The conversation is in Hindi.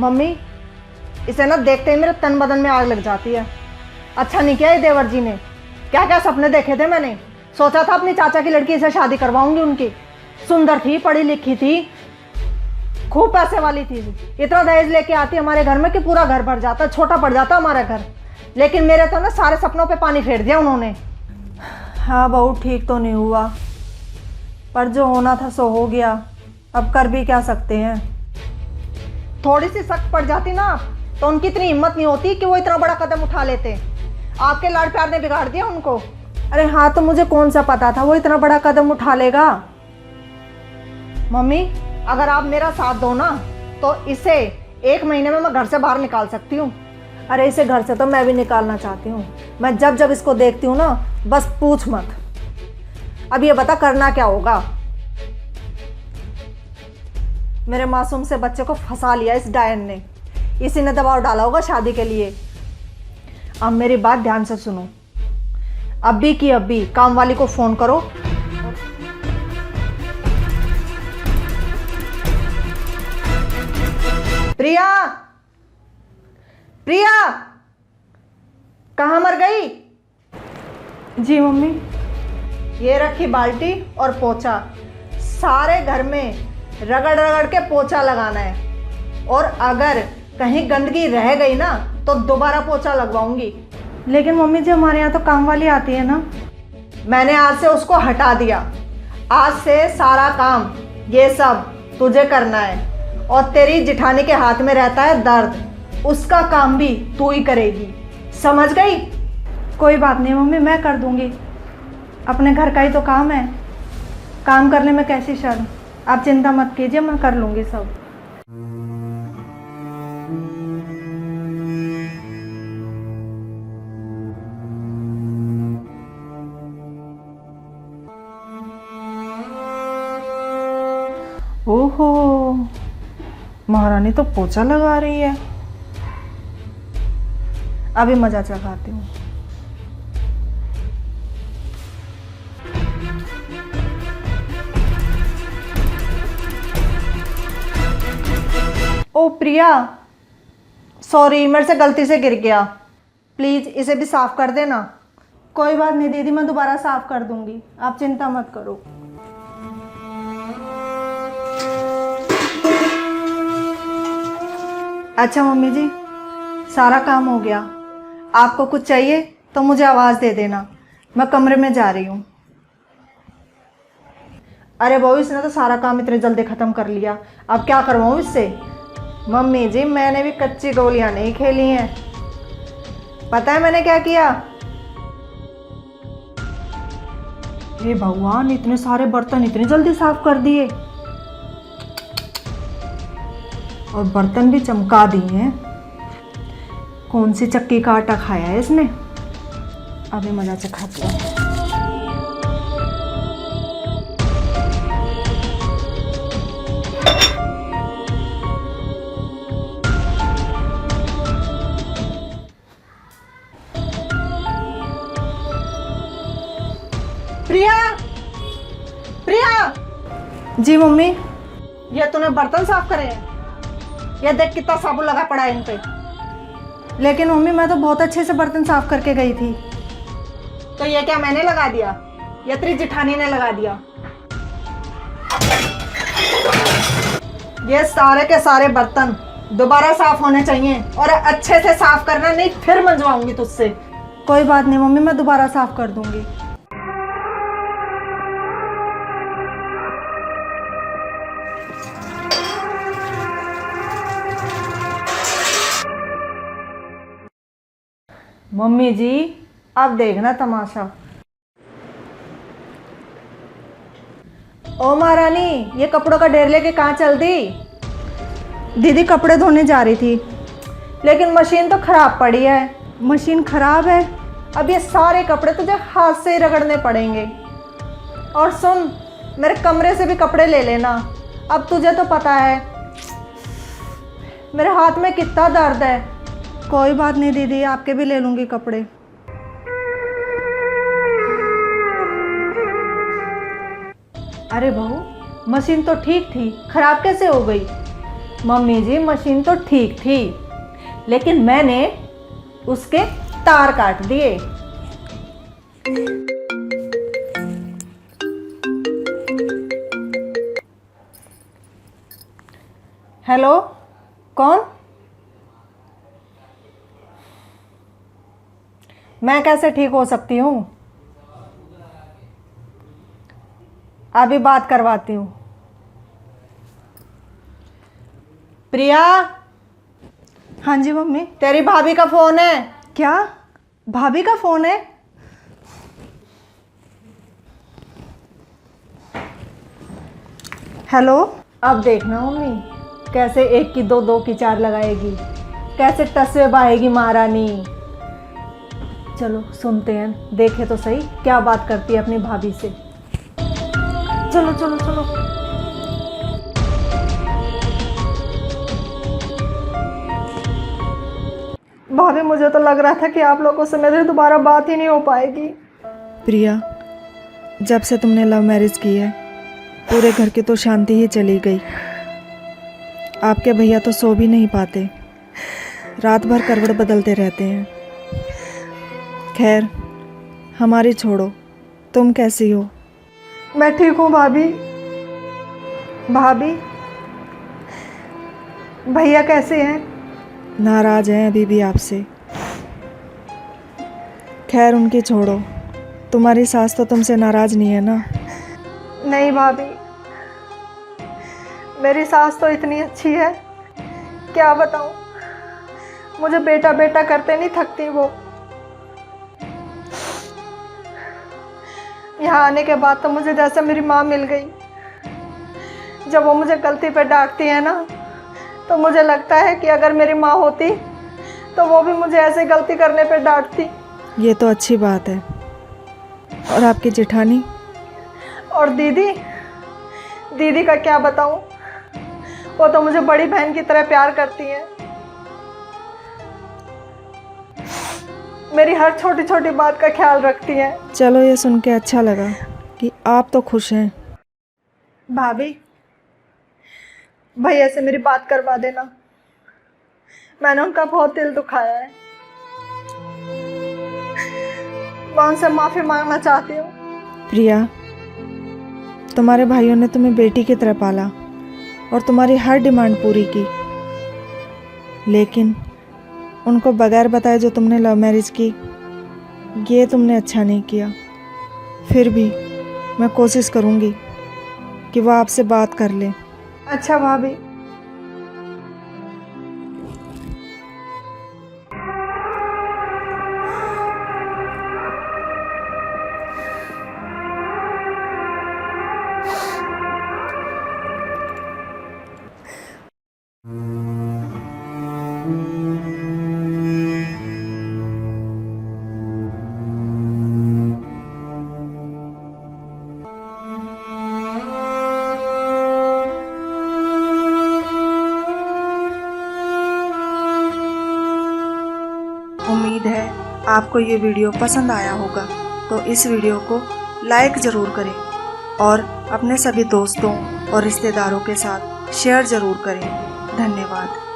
मम्मी, इसे ना देखते ही मेरे तन बदन में आग लग जाती है। अच्छा नहीं किया ये देवर जी ने। क्या क्या सपने देखे थे मैंने। सोचा था अपनी चाचा की लड़की से शादी करवाऊंगी उनकी। सुंदर थी, पढ़ी लिखी थी, खूब पैसे वाली थी। इतना दहेज लेके आती हमारे घर में कि पूरा घर भर जाता, छोटा पड़ जाता हमारा घर। लेकिन मेरे तो ना सारे सपनों पे पानी फेर दिया उन्होंने। हाँ बहू, ठीक तो नहीं हुआ, पर जो होना था सो हो गया। अब कर भी क्या सकते हैं। थोड़ी सी सख्त पड़ जाती ना तो उनकी इतनी हिम्मत नहीं होती कि वो इतना बड़ा कदम उठा लेते। आपके लाड़ प्यार ने बिगाड़ दिया उनको। अरे हाँ, तो मुझे कौन सा पता था वो इतना बड़ा कदम उठा लेगा। मम्मी, अगर आप मेरा साथ दो ना तो इसे 1 महीने में मैं घर से बाहर निकाल सकती हूँ। अरे इसे घर से तो मैं भी निकालना चाहती हूँ। मैं जब जब इसको देखती हूँ ना, बस पूछ मत। अब ये बता करना क्या होगा। मेरे मासूम से बच्चे को फंसा लिया इस डायन ने। इसी ने दबाव डाला होगा शादी के लिए। अब मेरी बात ध्यान से सुनो। अभी की अभी काम वाली को फोन करो। प्रिया, प्रिया, कहाँ मर गई? जी मम्मी। ये रखी बाल्टी और पोछा। सारे घर में रगड़ रगड़ के पोछा लगाना है। और अगर कहीं गंदगी रह गई ना तो दोबारा पोछा लगवाऊंगी। लेकिन मम्मी जी, हमारे यहाँ तो काम वाली आती है ना। मैंने आज से उसको हटा दिया। आज से सारा काम ये सब तुझे करना है। और तेरी जिठानी के हाथ में रहता है दर्द, उसका काम भी तू ही करेगी, समझ गई? कोई बात नहीं मम्मी, मैं कर दूंगी। अपने घर का ही तो काम है, काम करने में कैसी शर्म। आप चिंता मत कीजिए, मैं कर लूंगी सब। ओहो, महारानी तो पोछा लगा रही है। अभी मजा चखाती हूँ। ओ प्रिया, सॉरी, मेरे से गलती से गिर गया। प्लीज इसे भी साफ कर देना। कोई बात नहीं दीदी, मैं दोबारा साफ कर दूंगी, आप चिंता मत करो। अच्छा मम्मी जी, सारा काम हो गया। आपको कुछ चाहिए तो मुझे आवाज़ दे देना, मैं कमरे में जा रही हूँ। अरे बहू, इसने तो सारा काम इतने जल्दी ख़त्म कर लिया, अब क्या करवाऊँ इससे। मम्मी जी, मैंने भी कच्ची गोलियाँ नहीं खेली हैं। पता है मैंने क्या किया? हे भगवान, इतने सारे बर्तन इतनी जल्दी साफ कर दिए, और बर्तन भी चमका दिए हैं। कौन सी चक्की का आटा खाया है इसने। अभी मजा चखाती हूँ। प्रिया, प्रिया। जी मम्मी। ये तूने बर्तन साफ करे हैं? ये देख कितना साबुन लगा पड़ा है इन पे। लेकिन मम्मी, मैं तो बहुत अच्छे से बर्तन साफ करके गई थी। तो ये क्या मैंने लगा दिया? ये तेरी जिठानी ने लगा दिया। ये सारे के सारे बर्तन दोबारा साफ होने चाहिए, और अच्छे से साफ करना, नहीं फिर मंजवाऊंगी तुझसे। कोई बात नहीं मम्मी, मैं दोबारा साफ कर दूंगी। मम्मी जी, अब देखना तमाशा। ओ महारानी, ये कपड़ों का ढेर लेके कहाँ चल दी? दीदी कपड़े धोने जा रही थी, लेकिन मशीन तो खराब पड़ी है। मशीन खराब है? अब ये सारे कपड़े तुझे हाथ से ही रगड़ने पड़ेंगे। और सुन, मेरे कमरे से भी कपड़े ले लेना। अब तुझे तो पता है मेरे हाथ में कितना दर्द है। कोई बात नहीं दीदी, आपके भी ले लूँगी कपड़े। अरे बहू, मशीन तो ठीक थी, खराब कैसे हो गई? मम्मी जी मशीन तो ठीक थी, लेकिन मैंने उसके तार काट दिए। हेलो, कौन? मैं कैसे ठीक हो सकती हूँ? अभी बात करवाती हूँ। प्रिया। हाँ जी मम्मी। तेरी भाभी का फोन है। क्या? भाभी का फोन है? हेलो। अब देखना मम्मी कैसे एक की दो, दो की चार लगाएगी, कैसे टसवे बाएगी महारानी। चलो सुनते हैं, देखे तो सही क्या बात करती है अपनी भाभी से। चलो चलो चलो। भाभी मुझे तो लग रहा था कि आप लोगों से मेरी दोबारा बात ही नहीं हो पाएगी। प्रिया, जब से तुमने लव मैरिज की है पूरे घर की तो शांति ही चली गई। आपके भैया तो सो भी नहीं पाते, रात भर करवट बदलते रहते हैं। खैर हमारी छोड़ो, तुम कैसी हो? मैं ठीक हूँ भाभी। भाभी, भैया कैसे हैं? नाराज हैं अभी भी आपसे। खैर उनकी छोड़ो, तुम्हारी सास तो तुमसे नाराज नहीं है ना? नहीं भाभी, मेरी सास तो इतनी अच्छी है, क्या बताऊँ। मुझे बेटा बेटा करते नहीं थकती वो। यहाँ आने के बाद तो मुझे जैसे मेरी माँ मिल गई। जब वो मुझे गलती पे डांटती है ना, तो मुझे लगता है कि अगर मेरी माँ होती तो वो भी मुझे ऐसे गलती करने पे डांटती। ये तो अच्छी बात है। और आपकी जेठानी? और दीदी, दीदी का क्या बताऊँ, वो तो मुझे बड़ी बहन की तरह प्यार करती है। मेरी हर छोटी छोटी बात का ख्याल रखती है। चलो ये सुन के अच्छा लगा कि आप तो खुश हैं। भाभी, भैया से मेरी बात करवा देना, मैंने उनका बहुत दिल दुखाया है। मैं उनसे माफ़ी मांगना चाहती हूँ। प्रिया, तुम्हारे भाइयों ने तुम्हें बेटी की तरह पाला और तुम्हारी हर डिमांड पूरी की, लेकिन उनको बगैर बताए जो तुमने लव मैरिज की, ये तुमने अच्छा नहीं किया। फिर भी मैं कोशिश करूँगी कि वो आपसे बात कर ले। अच्छा भाभी। उम्मीद है आपको ये वीडियो पसंद आया होगा, तो इस वीडियो को लाइक ज़रूर करें और अपने सभी दोस्तों और रिश्तेदारों के साथ शेयर ज़रूर करें। धन्यवाद।